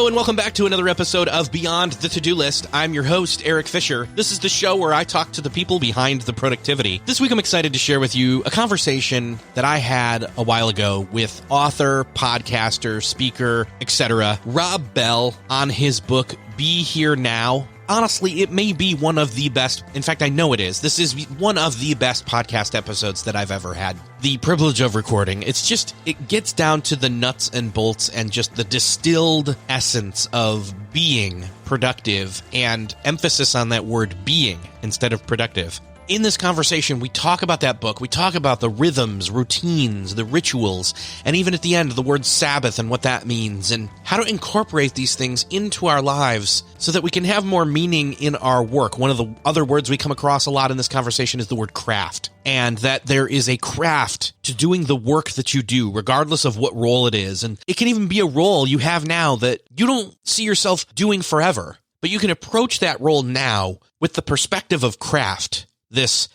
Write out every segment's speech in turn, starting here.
and welcome back to another episode of Beyond the To-Do List. I'm your host, Eric Fisher. This is the show where I talk to the people behind the productivity. This week, I'm excited to share with you a conversation that I had a while ago with author, podcaster, speaker, etc., Rob Bell on his book, Be Here Now. Honestly, it may be one of the best, in fact, I know it is. This is one of the best podcast episodes that I've ever had the privilege of recording. It gets down to the nuts and bolts and just the distilled essence of being productive and emphasis on that word being instead of productive. In this conversation, we talk about that book. We talk about the rhythms, routines, the rituals, and even at the end, the word Sabbath and what that means, and how to incorporate these things into our lives so that we can have more meaning in our work. One of the other words we come across a lot in this conversation is the word craft, and that there is a craft to doing the work that you do, regardless of what role it is. And it can even be a role you have now that you don't see yourself doing forever, but you can approach that role now with the perspective of craft. This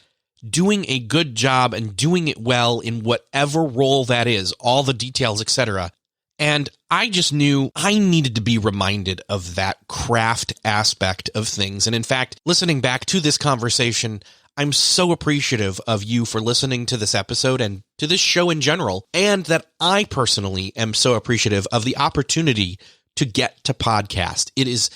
doing a good job and doing it well in whatever role that is, all the details, etc. And I just knew I needed to be reminded of that craft aspect of things. And in fact, listening back to this conversation, I'm so appreciative of you for listening to this episode and to this show in general, and that I personally am so appreciative of the opportunity to get to podcast. It is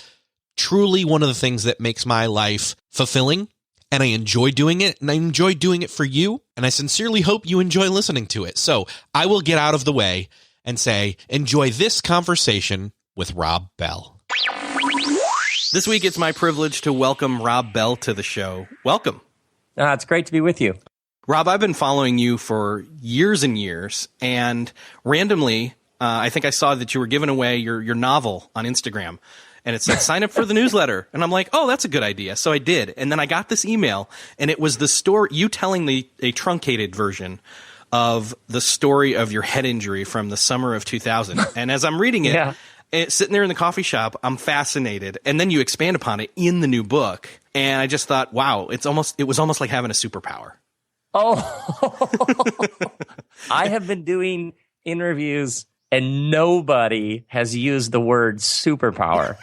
truly one of the things that makes my life fulfilling. And I enjoy doing it, and I enjoy doing it for you, and I sincerely hope you enjoy listening to it. So I will get out of the way and say, enjoy this conversation with Rob Bell. This week, it's my privilege to welcome Rob Bell to the show. Welcome. It's great to be with you. Rob, I've been following you for years and years, and randomly, I think I saw that you were giving away your novel on Instagram. And it said, sign up for the newsletter. And I'm like, oh, that's a good idea. So I did. And then I got this email, and it was the story, you telling a truncated version of the story of your head injury from the summer of 2000. And as I'm reading it, sitting there in the coffee shop, I'm fascinated. And then you expand upon it in the new book. And I just thought, wow, it was almost like having a superpower. Oh, I have been doing interviews and nobody has used the word superpower.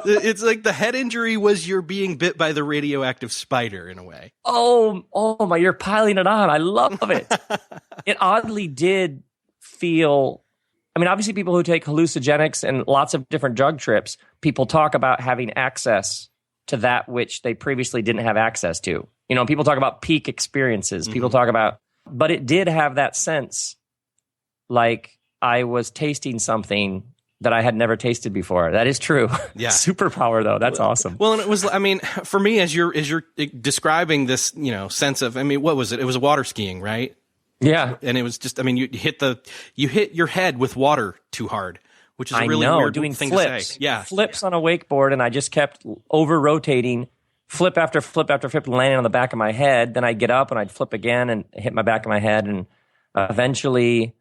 It's like the head injury was your being bit by the radioactive spider in a way. Oh my, you're piling it on. I love it. It oddly did feel, I mean, obviously people who take hallucinogenics and lots of different drug trips, people talk about having access to that which they previously didn't have access to. You know, people talk about peak experiences. People talk about, but it did have that sense like I was tasting something that I had never tasted before. That is true. Yeah. Superpower though. That's awesome. Well, and it was, I mean, for me, as you're describing this, sense of, I mean, what was it? It was water skiing, right? Yeah. And it was just, I mean, you hit your head with water too hard, which is a really weird doing thing flips. to say. Yeah. Flips on a wakeboard, and I just kept over rotating, flip after flip after flip, landing on the back of my head. Then I'd get up and I'd flip again and hit my back of my head. And eventually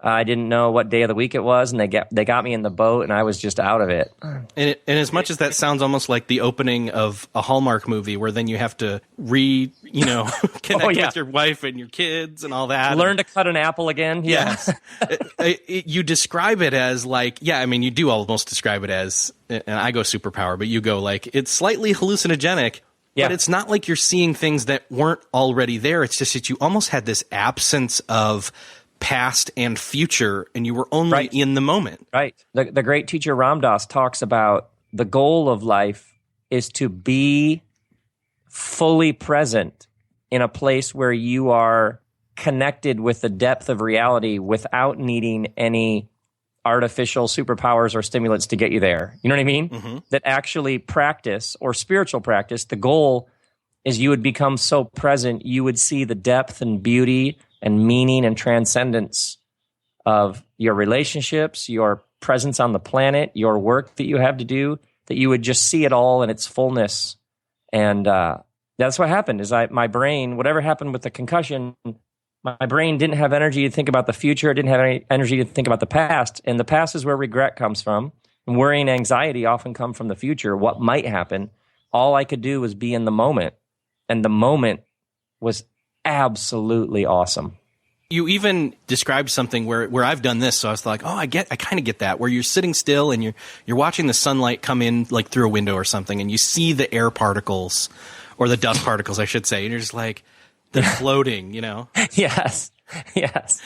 I didn't know what day of the week it was, and they got me in the boat, and I was just out of it. And as much as that sounds almost like the opening of a Hallmark movie, where then you have to connect with your wife and your kids and all that. Learn to cut an apple again. Yes. You describe it as like, I mean, you do almost describe it as, and I go superpower, but you go like, it's slightly hallucinogenic. Yeah. But it's not like you're seeing things that weren't already there. It's just that you almost had this absence of past and future, and you were only in the moment. Right. The great teacher Ram Dass talks about the goal of life is to be fully present in a place where you are connected with the depth of reality without needing any artificial superpowers or stimulants to get you there. You know what I mean? Mm-hmm. That actually practice or spiritual practice, the goal is you would become so present, you would see the depth and beauty and meaning and transcendence of your relationships, your presence on the planet, your work that you have to do, that you would just see it all in its fullness. And that's what happened is my brain, whatever happened with the concussion, my brain didn't have energy to think about the future. It didn't have any energy to think about the past. And the past is where regret comes from. And worry and anxiety often come from the future, what might happen. All I could do was be in the moment. And the moment was absolutely awesome. You even described something where I've done this, so I was like, I kind of get that, where you're sitting still and you're watching the sunlight come in like through a window or something, and you see the air particles, or the dust particles, I should say, and you're just like, they're floating, Yes. Yes.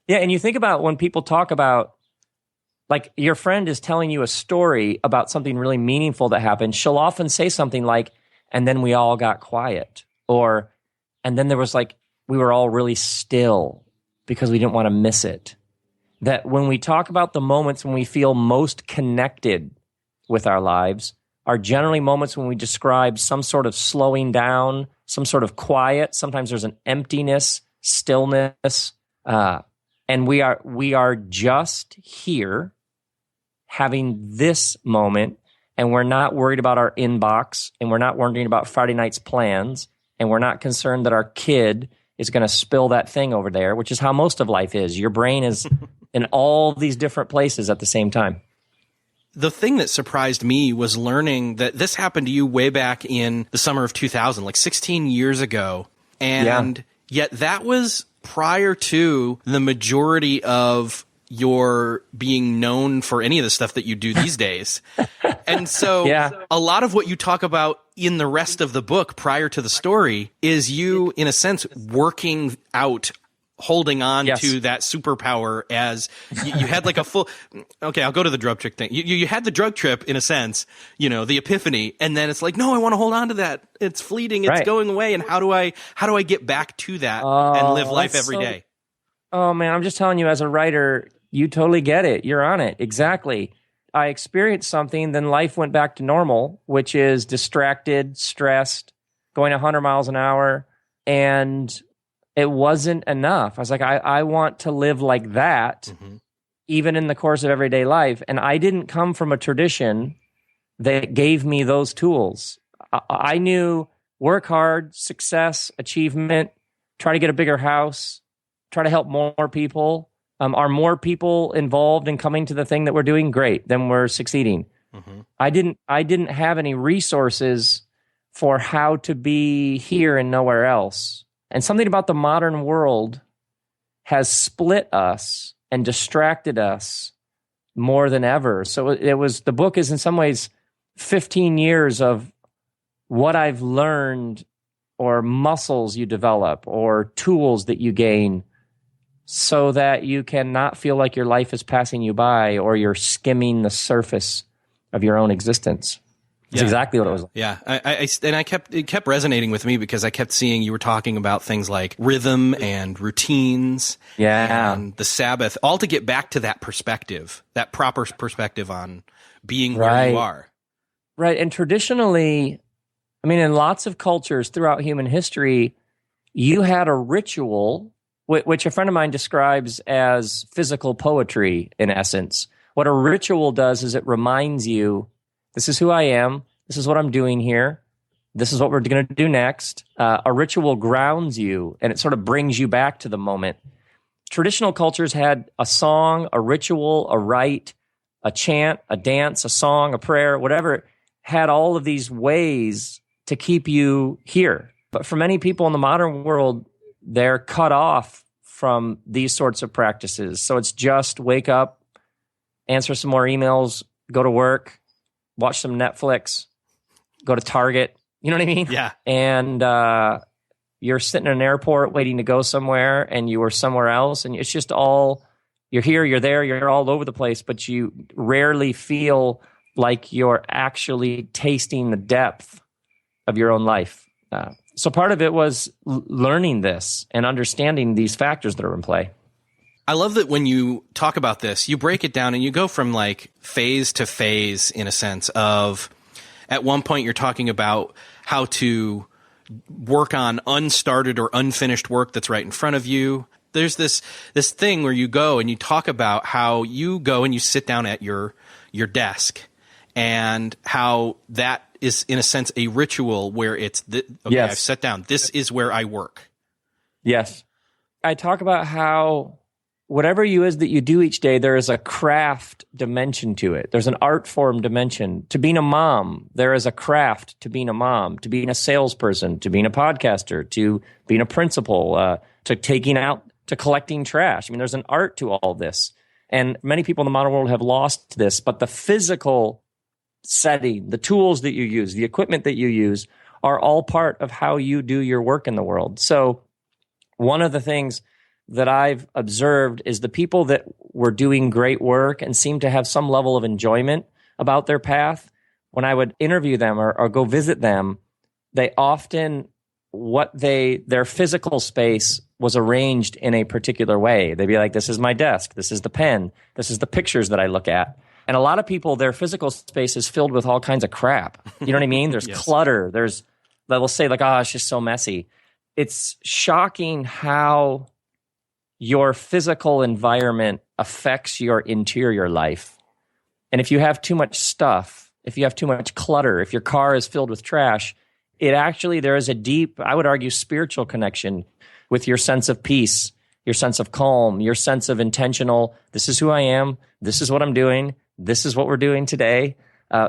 Yeah, and you think about when people talk about, like, your friend is telling you a story about something really meaningful that happened, she'll often say something like, and then we all got quiet, or, and then there was like, we were all really still because we didn't want to miss it. That when we talk about the moments when we feel most connected with our lives are generally moments when we describe some sort of slowing down, some sort of quiet. Sometimes there's an emptiness, stillness, and we are just here having this moment, and we're not worried about our inbox, and we're not worrying about Friday night's plans, and we're not concerned that our kid is going to spill that thing over there, which is how most of life is. Your brain is in all these different places at the same time. The thing that surprised me was learning that this happened to you way back in the summer of 2000, like 16 years ago. And yet that was prior to the majority of your being known for any of the stuff that you do these days. And so a lot of what you talk about in the rest of the book prior to the story is you, in a sense, working out, holding on to that superpower as you had like a full, okay, I'll go to the drug trip thing. You had the drug trip in a sense, the epiphany, and then it's like, no, I want to hold on to that. It's fleeting. It's going away. And how do I get back to that and live life every day? Oh man, I'm just telling you, as a writer, you totally get it. You're on it. Exactly. I experienced something, then life went back to normal, which is distracted, stressed, going 100 miles an hour. And it wasn't enough. I was like, I want to live like that, even in the course of everyday life. And I didn't come from a tradition that gave me those tools. I knew work hard, success, achievement, try to get a bigger house, try to help more people. Are more people involved in coming to the thing that we're doing? Great, then we're succeeding. I didn't have any resources for how to be here and nowhere else. And something about the modern world has split us and distracted us more than ever. So the book is in some ways 15 years of what I've learned, or muscles you develop, or tools that you gain, so that you can not feel like your life is passing you by, or you're skimming the surface of your own existence. It's exactly what it was like. Yeah. It kept resonating with me because I kept seeing you were talking about things like rhythm and routines and the Sabbath, all to get back to that perspective, that proper perspective on being where you are. Right. And traditionally, in lots of cultures throughout human history, you had a ritual, which a friend of mine describes as physical poetry, in essence. What a ritual does is it reminds you, this is who I am, this is what I'm doing here, this is what we're going to do next. A ritual grounds you, and it sort of brings you back to the moment. Traditional cultures had a song, a ritual, a rite, a chant, a dance, a song, a prayer, whatever, had all of these ways to keep you here. But for many people in the modern world, they're cut off from these sorts of practices. So it's just wake up, answer some more emails, go to work, watch some Netflix, go to Target. You know what I mean? Yeah. And you're sitting in an airport waiting to go somewhere, and you were somewhere else. And it's just all, you're here, you're there, you're all over the place, but you rarely feel like you're actually tasting the depth of your own life. So part of it was learning this and understanding these factors that are in play. I love that when you talk about this, you break it down and you go from like phase to phase, in a sense of, at one point you're talking about how to work on unstarted or unfinished work that's right in front of you. There's this thing where you go and you talk about how you go and you sit down at your desk, and how that is, in a sense, a ritual where it's, I've sat down. This is where I work. Yes. I talk about how whatever is that you do each day, there is a craft dimension to it. There's an art form dimension. To being a mom, there is a craft to being a mom, to being a salesperson, to being a podcaster, to being a principal, to taking out to collecting trash. I mean, there's an art to all this. And many people in the modern world have lost this, but the physical setting, the tools that you use, the equipment that you use are all part of how you do your work in the world. So one of the things that I've observed is the people that were doing great work and seem to have some level of enjoyment about their path, when I would interview them or go visit them, they often, their physical space was arranged in a particular way. They'd be like, this is my desk, this is the pen, this is the pictures that I look at. And a lot of people, their physical space is filled with all kinds of crap. You know what I mean? There's Yes. clutter. They'll say like, oh, it's just so messy. It's shocking how your physical environment affects your interior life. And if you have too much stuff, if you have too much clutter, if your car is filled with trash, there is a deep, I would argue, spiritual connection with your sense of peace, your sense of calm, your sense of intentional, this is who I am, this is what I'm doing, this is what we're doing today.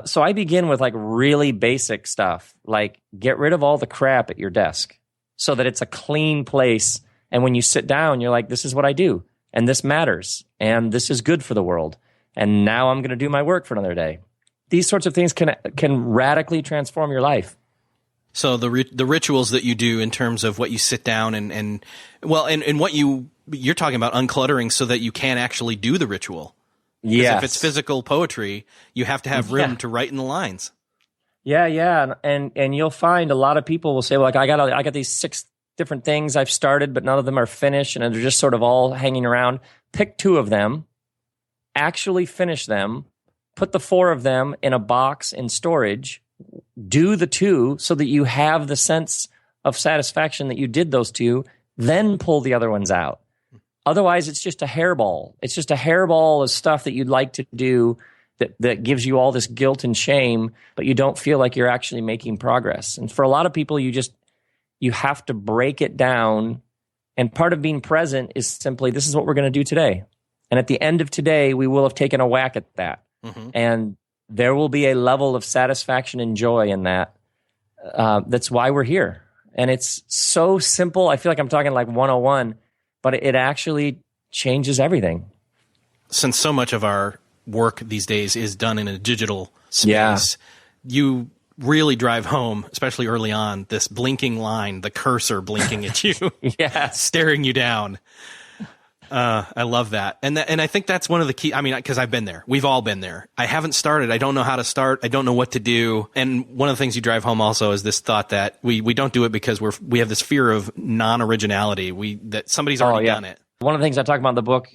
So I begin with like really basic stuff, like get rid of all the crap at your desk so that it's a clean place. And when you sit down, you're like, this is what I do, and this matters, and this is good for the world. And now I'm going to do my work for another day. These sorts of things can radically transform your life. So the rituals that you do in terms of what you sit down and what you're talking about uncluttering so that you can actually do the ritual. Yes. If it's physical poetry, you have to have room to write in the lines. Yeah. And you'll find a lot of people will say, well, like, I got these 6 different things I've started, but none of them are finished, and they're just sort of all hanging around. Pick 2 of them, actually finish them, put the 4 of them in a box in storage, do the 2 so that you have the sense of satisfaction that you did those 2, then pull the other ones out. Otherwise, it's just a hairball. It's just a hairball of stuff that you'd like to do that gives you all this guilt and shame, but you don't feel like you're actually making progress. And for a lot of people, you have to break it down. And part of being present is simply, this is what we're going to do today. And at the end of today, we will have taken a whack at that. Mm-hmm. And there will be a level of satisfaction and joy in that. That's why we're here. And it's so simple. I feel like I'm talking like 101, but it actually changes everything. Since so much of our work these days is done in a digital space, you really drive home, especially early on, this blinking line, the cursor blinking at you, staring you down. I love that. And I think that's one of the key, I mean, because I've been there. We've all been there. I haven't started. I don't know how to start. I don't know what to do. And one of the things you drive home also is this thought that we don't do it because we have this fear of non-originality. That somebody's already done it. One of the things I talk about in the book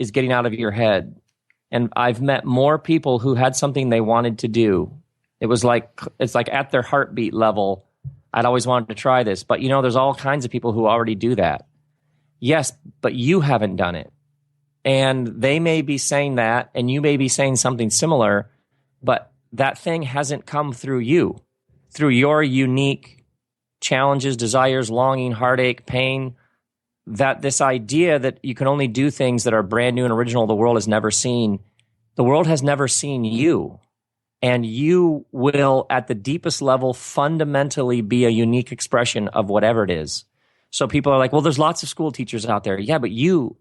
is getting out of your head. And I've met more people who had something they wanted to do. It's like at their heartbeat level, I'd always wanted to try this. But there's all kinds of people who already do that. Yes, but you haven't done it. And they may be saying that, and you may be saying something similar, but that thing hasn't come through you, through your unique challenges, desires, longing, heartache, pain, that this idea that you can only do things that are brand new and original the world has never seen. The world has never seen you. And you will, at the deepest level, fundamentally be a unique expression of whatever it is. So people are like, well, there's lots of school teachers out there. Yeah, but you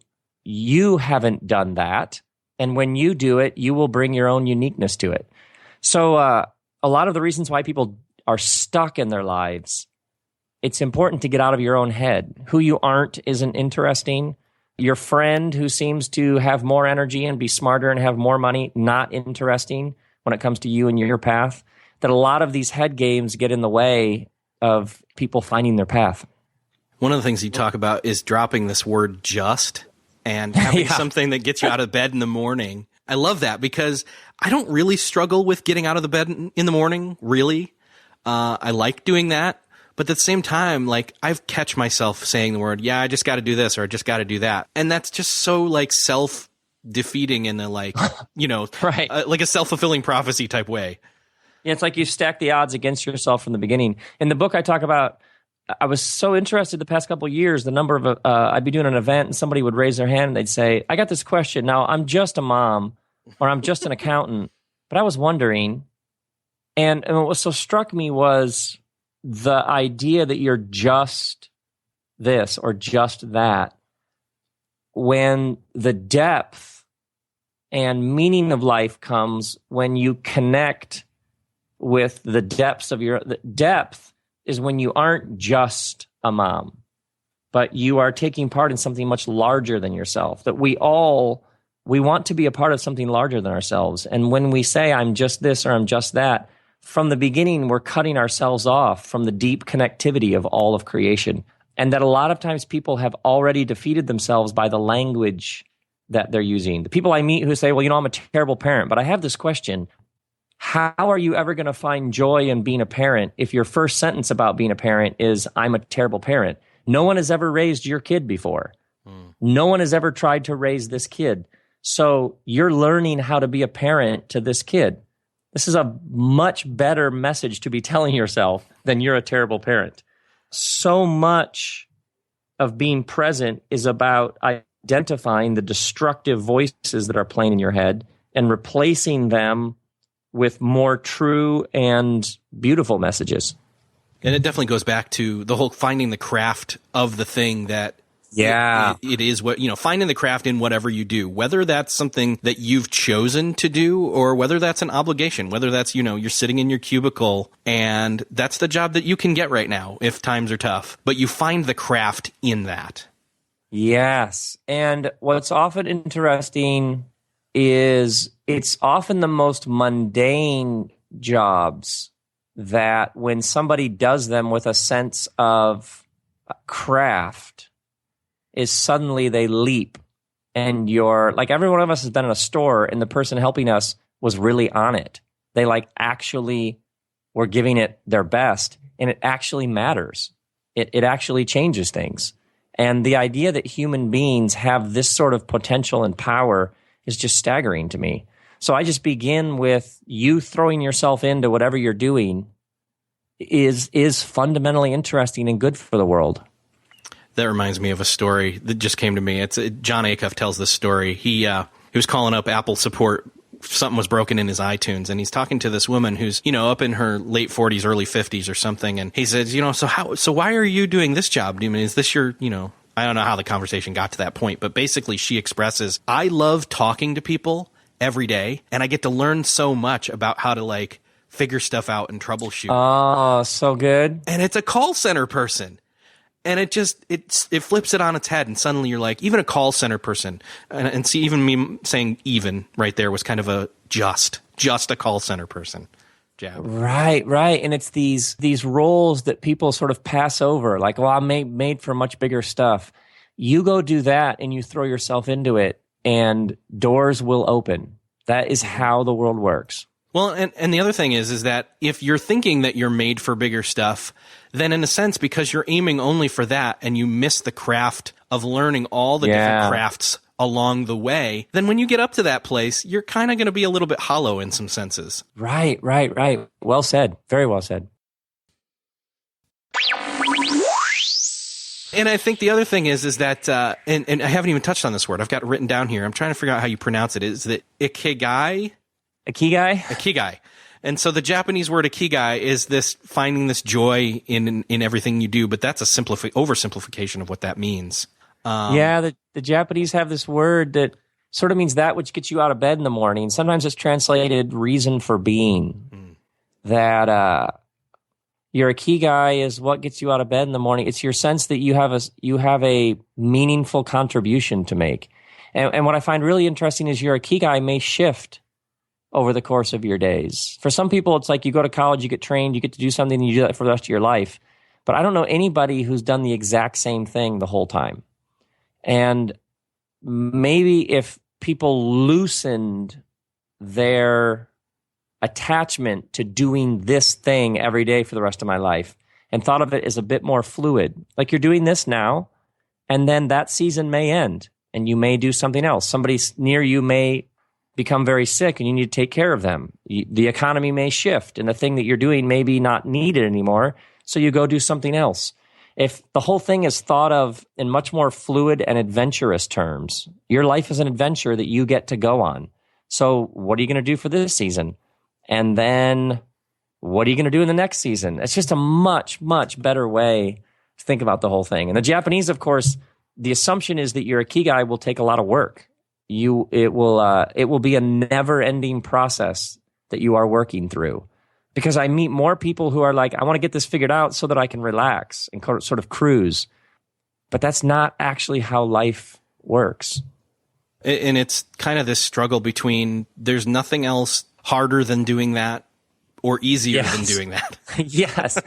haven't done that. And when you do it, you will bring your own uniqueness to it. So a lot of the reasons why people are stuck in their lives, it's important to get out of your own head. Who you aren't isn't interesting. Your friend who seems to have more energy and be smarter and have more money, not interesting when it comes to you and your path. That a lot of these head games get in the way of people finding their path. One of the things you talk about is dropping this word just and having something that gets you out of bed in the morning. I love that because I don't really struggle with getting out of the bed in the morning, really. I like doing that. But at the same time, like I've catch myself saying the word, I just got to do this or I just got to do that. And that's just so like self-defeating in a like, right. Like a self-fulfilling prophecy type way. Yeah, it's like you stack the odds against yourself from the beginning. In the book, I talk about, I was so interested the past couple of years, the number of, I'd be doing an event and somebody would raise their hand and they'd say, I got this question. Now, I'm just a mom or I'm just an accountant, but I was wondering, and what so struck me was the idea that you're just this or just that. when the depth and meaning of life comes when you connect with the depths of the depth is when you aren't just a mom, but you are taking part in something much larger than yourself. That we want to be a part of something larger than ourselves. And when we say, I'm just this or I'm just that, from the beginning, we're cutting ourselves off from the deep connectivity of all of creation. And that a lot of times people have already defeated themselves by the language that they're using. The people I meet who say, well, I'm a terrible parent, but I have this question. How are you ever going to find joy in being a parent if your first sentence about being a parent is, I'm a terrible parent? No one has ever raised your kid before. No one has ever tried to raise this kid. So you're learning how to be a parent to this kid. This is a much better message to be telling yourself than you're a terrible parent. So much of being present is about identifying the destructive voices that are playing in your head and replacing them with more true and beautiful messages. And it definitely goes back to the whole finding the craft of the thing that it is what, finding the craft in whatever you do, whether that's something that you've chosen to do or whether that's an obligation, whether that's, you're sitting in your cubicle and that's the job that you can get right now if times are tough, but you find the craft in that. Yes. And what's often interesting is it's often the most mundane jobs that when somebody does them with a sense of craft is suddenly they leap, and you're like, every one of us has been in a store and the person helping us was really on it. They actually were giving it their best, and it actually matters. It actually changes things. And the idea that human beings have this sort of potential and power is just staggering to me. So I just begin with you throwing yourself into whatever you're doing is fundamentally interesting and good for the world. That reminds me of a story that just came to me. It's John Acuff tells this story. He was calling up Apple support. Something was broken in his iTunes, and he's talking to this woman who's, up in her late 40s, early 50s or something. And he says, so why are you doing this job? I mean, is this your, I don't know how the conversation got to that point, but basically she expresses, I love talking to people every day, and I get to learn so much about how to figure stuff out and troubleshoot. Oh, so good. And it's a call center person. And it flips it on its head, and suddenly you're like, even a call center person, and see, even me saying even right there was kind of a just a call center person jab. Right. And it's these roles that people sort of pass over, like, well, I'm made for much bigger stuff. You go do that, and you throw yourself into it, and doors will open. That is how the world works. Well, and the other thing is that if you're thinking that you're made for bigger stuff, then in a sense, because you're aiming only for that and you miss the craft of learning all the different crafts along the way, then when you get up to that place, you're kind of going to be a little bit hollow in some senses. Right. Well said. Very well said. And I think the other thing is that, and I haven't even touched on this word. I've got it written down here. I'm trying to figure out how you pronounce it. Is that ikigai? Ikigai. And so the Japanese word ikigai is this finding this joy in everything you do, but that's a oversimplification of what that means. The Japanese have this word that sort of means that which gets you out of bed in the morning. Sometimes it's translated reason for being. That your ikigai is what gets you out of bed in the morning. It's your sense that you have a meaningful contribution to make. And what I find really interesting is your ikigai may shift over the course of your days. For some people, it's like you go to college, you get trained, you get to do something, and you do that for the rest of your life. But I don't know anybody who's done the exact same thing the whole time. And maybe if people loosened their attachment to doing this thing every day for the rest of my life and thought of it as a bit more fluid, like you're doing this now, and then that season may end, and you may do something else. Somebody near you may become very sick and you need to take care of them. The economy may shift and the thing that you're doing may be not needed anymore, so you go do something else. If the whole thing is thought of in much more fluid and adventurous terms, your life is an adventure that you get to go on. So what are you going to do for this season? And then what are you going to do in the next season? It's just a much, much better way to think about the whole thing. And the Japanese, of course, the assumption is that your Ikigai will take a lot of work. It will be a never-ending process that you are working through. Because I meet more people who are like, I want to get this figured out so that I can relax and sort of cruise. But that's not actually how life works. And it's kind of this struggle between there's nothing else harder than doing that or easier than doing that. Yes.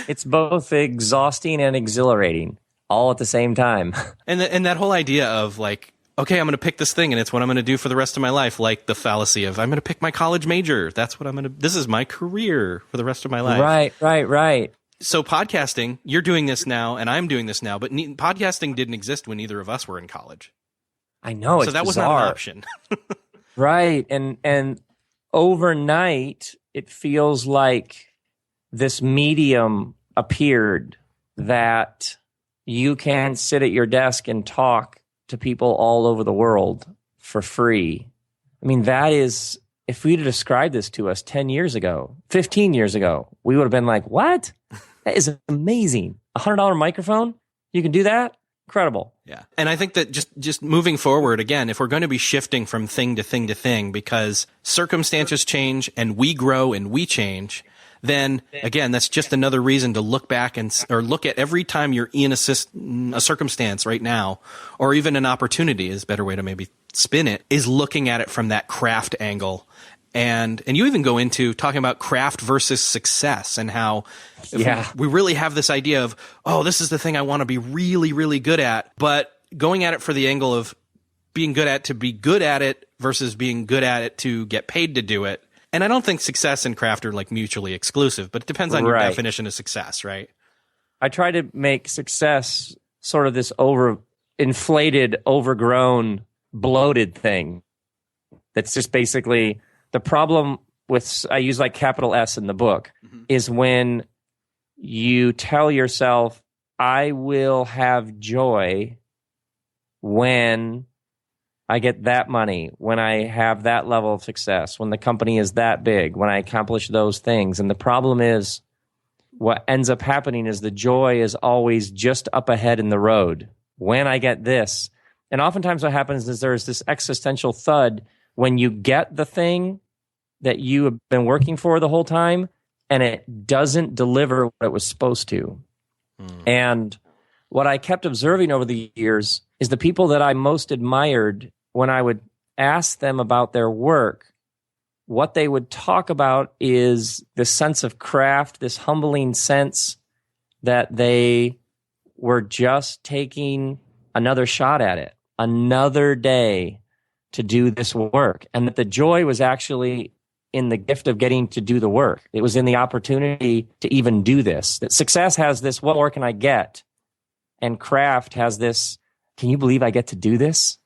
It's both exhausting and exhilarating all at the same time. And that whole idea of like, okay, I'm going to pick this thing and it's what I'm going to do for the rest of my life. Like the fallacy of I'm going to pick my college major. That's what this is my career for the rest of my life. Right. So podcasting, you're doing this now and I'm doing this now, but podcasting didn't exist when either of us were in college. I know. So that bizarre. was not an option. Right. And overnight, it feels like this medium appeared that you can sit at your desk and talk to people all over the world for free. I mean, that is, if we'd have described this to us 10 years ago, 15 years ago, we would have been like, what? That is amazing. $100 microphone? You can do that? Incredible. Yeah. And I think that just moving forward, again, if we're going to be shifting from thing to thing to thing because circumstances change and we grow and we change, then again, that's just another reason to look back or look at every time you're in a circumstance right now, or even an opportunity is a better way to maybe spin it, is looking at it from that craft angle. And you even go into talking about craft versus success and how we really have this idea of, oh, this is the thing I want to be really, really good at, but going at it for the angle of being good at to be good at it versus being good at it to get paid to do it. And I don't think success and craft are like mutually exclusive, but it depends on your definition of success, right? I try to make success sort of this inflated, overgrown, bloated thing that's just basically the problem with, I use like capital S in the book, is when you tell yourself, I will have joy when I get that money, when I have that level of success, when the company is that big, when I accomplish those things. And the problem is, what ends up happening is the joy is always just up ahead in the road. When I get this. And oftentimes what happens is there's this existential thud when you get the thing that you have been working for the whole time and it doesn't deliver what it was supposed to. And what I kept observing over the years is the people that I most admired, when I would ask them about their work, what they would talk about is this sense of craft, this humbling sense that they were just taking another shot at it, another day to do this work. And that the joy was actually in the gift of getting to do the work. It was in the opportunity to even do this. That success has this, what more can I get? And craft has this, can you believe I get to do this?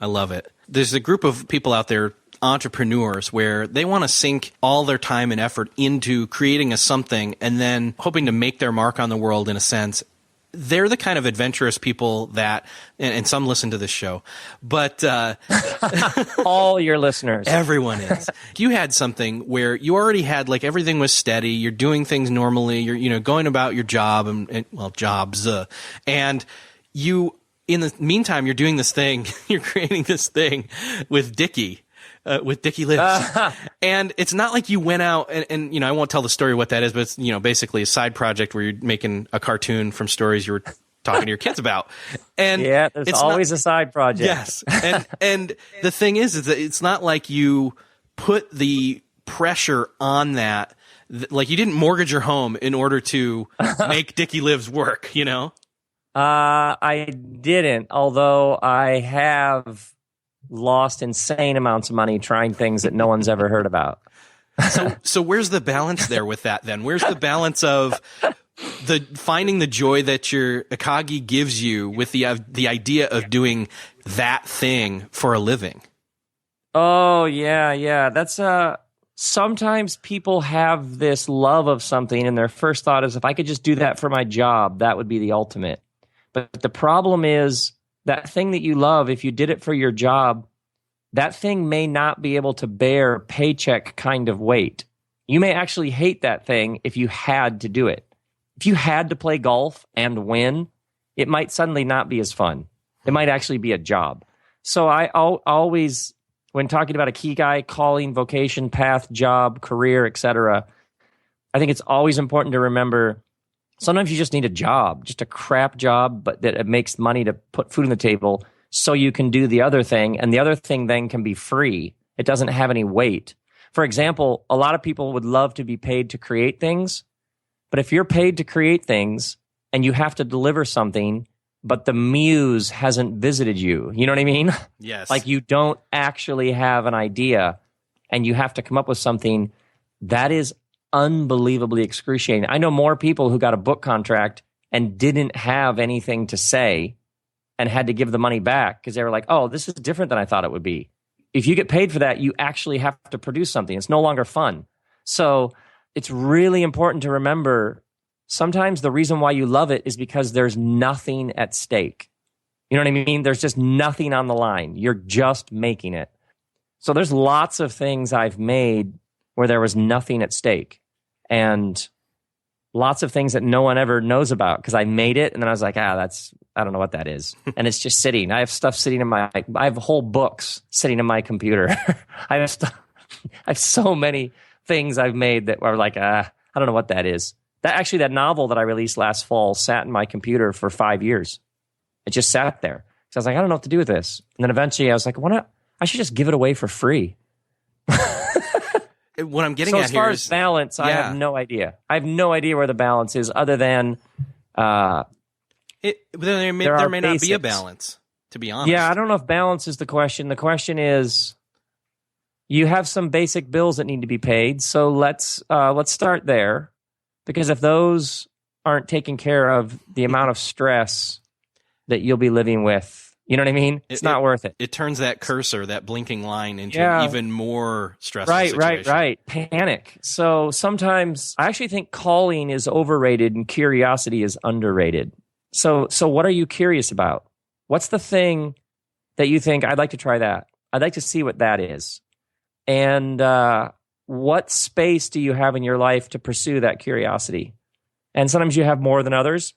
I love it. There's a group of people out there, entrepreneurs, where they want to sink all their time and effort into creating a something and then hoping to make their mark on the world in a sense. They're the kind of adventurous people that, and some listen to this show, but all your listeners, everyone is. You had something where you already had like everything was steady. You're doing things normally. You're going about your job and jobs, and you. In the meantime, you're doing this thing. You're creating this thing with Dickie. With Dickie Lives. And it's not like you went out and I won't tell the story what that is, but it's, basically a side project where you're making a cartoon from stories you were talking to your kids about. And yeah, there's always a side project. Yes. And the thing is that it's not like you put the pressure on that. Like you didn't mortgage your home in order to make Dickie Lives work, I didn't, although I have lost insane amounts of money trying things that no one's ever heard about. So where's the balance there with that then? Where's the balance of finding the joy that your Akagi gives you with the idea of doing that thing for a living? Oh, yeah. That's sometimes people have this love of something and their first thought is, if I could just do that for my job, that would be the ultimate. But the problem is, that thing that you love, if you did it for your job, that thing may not be able to bear paycheck kind of weight. You may actually hate that thing if you had to do it. If you had to play golf and win, it might suddenly not be as fun. It might actually be a job. So I always, when talking about a key guy, calling, vocation, path, job, career, etc., I think it's always important to remember sometimes you just need a job, just a crap job, but that it makes money to put food on the table so you can do the other thing. And the other thing then can be free. It doesn't have any weight. For example, a lot of people would love to be paid to create things. But if you're paid to create things and you have to deliver something, but the muse hasn't visited you, you know what I mean? Yes. Like you don't actually have an idea and you have to come up with something that is unbelievably excruciating. I know more people who got a book contract and didn't have anything to say and had to give the money back because they were like, oh, this is different than I thought it would be. If you get paid for that, you actually have to produce something. It's no longer fun. So it's really important to remember sometimes the reason why you love it is because there's nothing at stake. You know what I mean? There's just nothing on the line. You're just making it. So there's lots of things I've made where there was nothing at stake. And lots of things that no one ever knows about because I made it and then I was like, I don't know what that is. And it's just sitting. I have stuff sitting I have whole books sitting in my computer. I have so many things I've made that are like, I don't know what that is. That novel that I released last fall sat in my computer for 5 years. It just sat there. So I was like, I don't know what to do with this. And then eventually I was like, why not? I should just give it away for free. What I'm getting so at as far here as is balance, I have no idea. I have no idea where the balance is other than there may not be a balance, to be honest. Yeah, I don't know if balance is the question. The question is you have some basic bills that need to be paid. So let's start there. Because if those aren't taken care of, the amount of stress that you'll be living with, you know what I mean? It's not worth it. It turns that cursor, that blinking line, into an even more stressful situation. Right. Panic. So sometimes I actually think calling is overrated and curiosity is underrated. So what are you curious about? What's the thing that you think, I'd like to try that? I'd like to see what that is. And what space do you have in your life to pursue that curiosity? And sometimes you have more than others.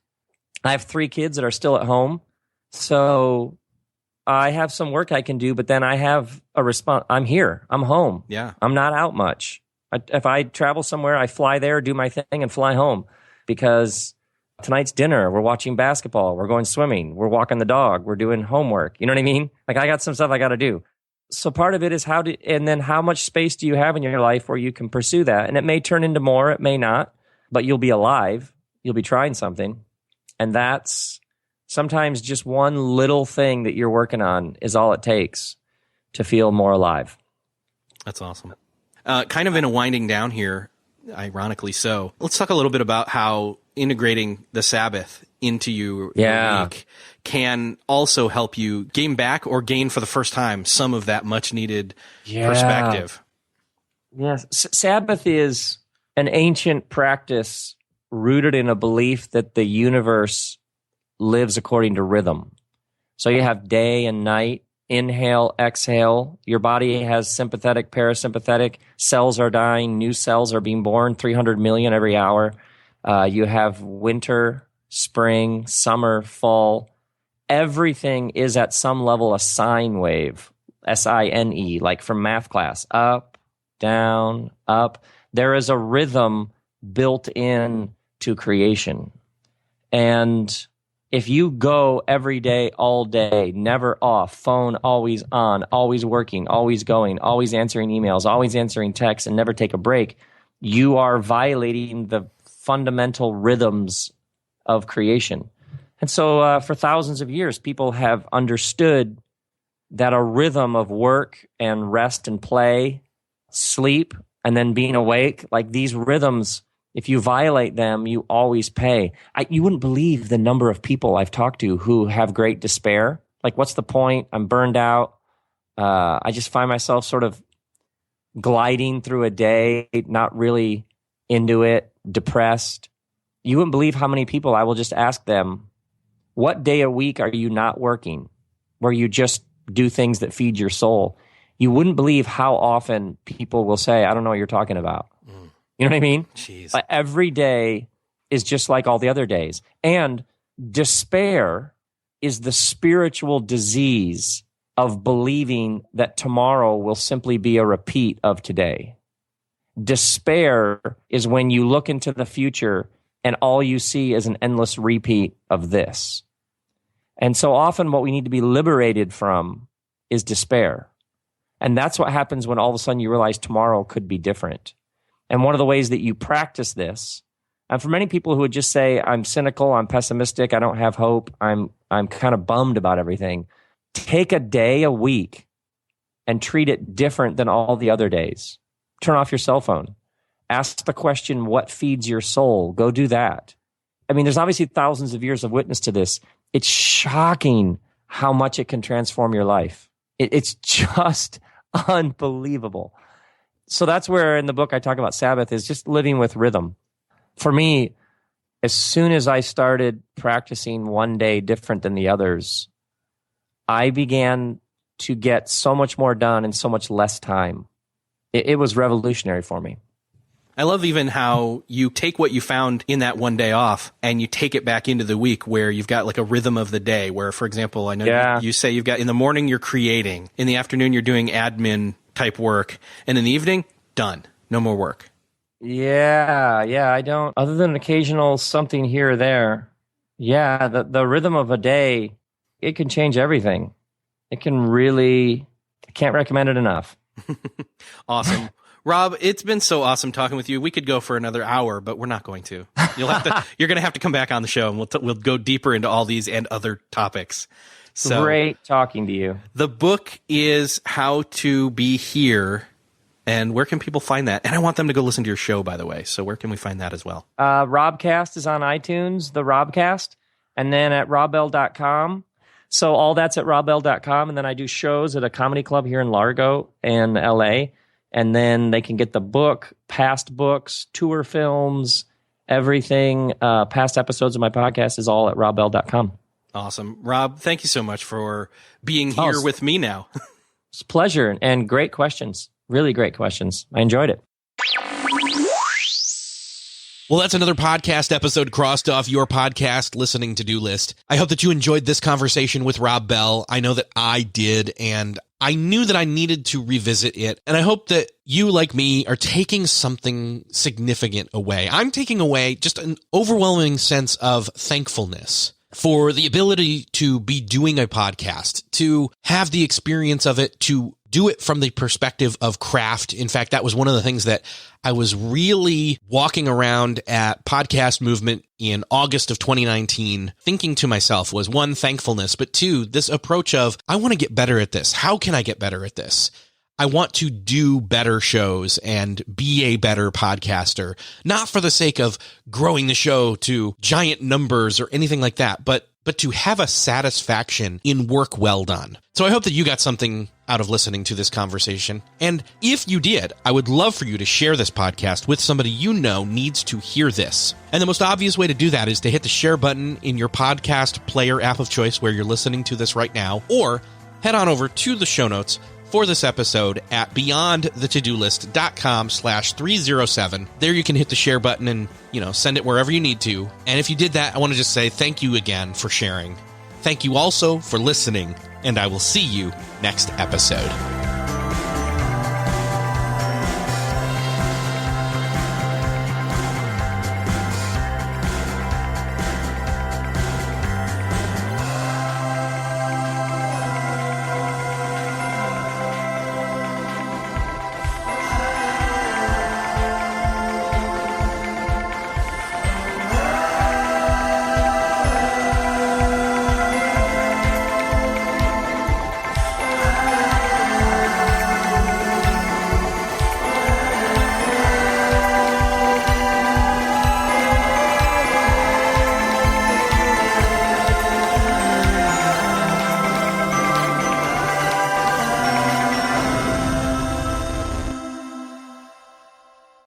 I have 3 kids that are still at home. So I have some work I can do, but then I have a response. I'm here. I'm home. Yeah. I'm not out much. If I travel somewhere, I fly there, do my thing, and fly home because tonight's dinner, we're watching basketball, we're going swimming, we're walking the dog, we're doing homework. You know what I mean? Like I got some stuff I got to do. So part of it is and then how much space do you have in your life where you can pursue that? And it may turn into more, it may not, but you'll be alive. You'll be trying something. And that's sometimes just one little thing that you're working on is all it takes to feel more alive. That's awesome. Kind of in a winding down here, ironically so, let's talk a little bit about how integrating the Sabbath into your week can also help you gain back or gain for the first time some of that much needed perspective. Yes. Sabbath is an ancient practice rooted in a belief that the universe lives according to rhythm. So you have day and night, inhale, exhale. Your body has sympathetic, parasympathetic. Cells are dying. New cells are being born, 300 million every hour. You have winter, spring, summer, fall. Everything is at some level a sine wave, S-I-N-E, like from math class. Up, down, up. There is a rhythm built in to creation. And if you go every day, all day, never off, phone always on, always working, always going, always answering emails, always answering texts, and never take a break, you are violating the fundamental rhythms of creation. And so for thousands of years, people have understood that a rhythm of work and rest and play, sleep, and then being awake, like these rhythms, if you violate them, you always pay. You wouldn't believe the number of people I've talked to who have great despair. Like, what's the point? I'm burned out. I just find myself sort of gliding through a day, not really into it, depressed. You wouldn't believe how many people I will just ask them, what day a week are you not working, where you just do things that feed your soul? You wouldn't believe how often people will say, I don't know what you're talking about. You know what I mean? Jeez. Every day is just like all the other days. And despair is the spiritual disease of believing that tomorrow will simply be a repeat of today. Despair is when you look into the future and all you see is an endless repeat of this. And so often what we need to be liberated from is despair. And that's what happens when all of a sudden you realize tomorrow could be different. And one of the ways that you practice this, and for many people who would just say, I'm cynical, I'm pessimistic, I don't have hope, I'm kind of bummed about everything, take a day a week and treat it different than all the other days. Turn off your cell phone. Ask the question, what feeds your soul? Go do that. I mean, there's obviously thousands of years of witness to this. It's shocking how much it can transform your life. It's just unbelievable. So that's where in the book I talk about Sabbath is just living with rhythm. For me, as soon as I started practicing one day different than the others, I began to get so much more done in so much less time. It was revolutionary for me. I love even how you take what you found in that one day off and you take it back into the week where you've got like a rhythm of the day where, for example, I know you say you've got in the morning you're creating, in the afternoon you're doing admin type work, and in the evening, done. No more work. Yeah, I don't, other than occasional something here or there. Yeah, the rhythm of a day, it can change everything. It can really, I can't recommend it enough. Awesome. Rob, it's been so awesome talking with you. We could go for another hour, but we're not going to. You're going to have to come back on the show, and we'll go deeper into all these and other topics. So, great talking to you. The book is How to Be Here, and where can people find that? And I want them to go listen to your show, by the way. So where can we find that as well? Robcast is on iTunes, the Robcast, and then at robbell.com. So all that's at robbell.com, and then I do shows at a comedy club here in Largo and LA. And then they can get the book, past books, tour films, everything, past episodes of my podcast is all at robbell.com. Awesome. Rob, thank you so much for being here with me now. It's a pleasure and great questions. Really great questions. I enjoyed it. Well, that's another podcast episode crossed off your podcast listening to-do list. I hope that you enjoyed this conversation with Rob Bell. I know that I did, and I knew that I needed to revisit it. And I hope that you, like me, are taking something significant away. I'm taking away just an overwhelming sense of thankfulness for the ability to be doing a podcast, to have the experience of it, to do it from the perspective of craft. In fact, that was one of the things that I was really walking around at Podcast Movement in August of 2019, thinking to myself was, one, thankfulness, but two, this approach of, I want to get better at this. How can I get better at this? I want to do better shows and be a better podcaster, not for the sake of growing the show to giant numbers or anything like that, but to have a satisfaction in work well done. So I hope that you got something out of listening to this conversation. And if you did, I would love for you to share this podcast with somebody you know needs to hear this. And the most obvious way to do that is to hit the share button in your podcast player app of choice where you're listening to this right now, or head on over to the show notes for this episode at beyondthetodolist.com/307. There you can hit the share button and, send it wherever you need to. And if you did that, I want to just say thank you again for sharing. Thank you also for listening, and I will see you next episode.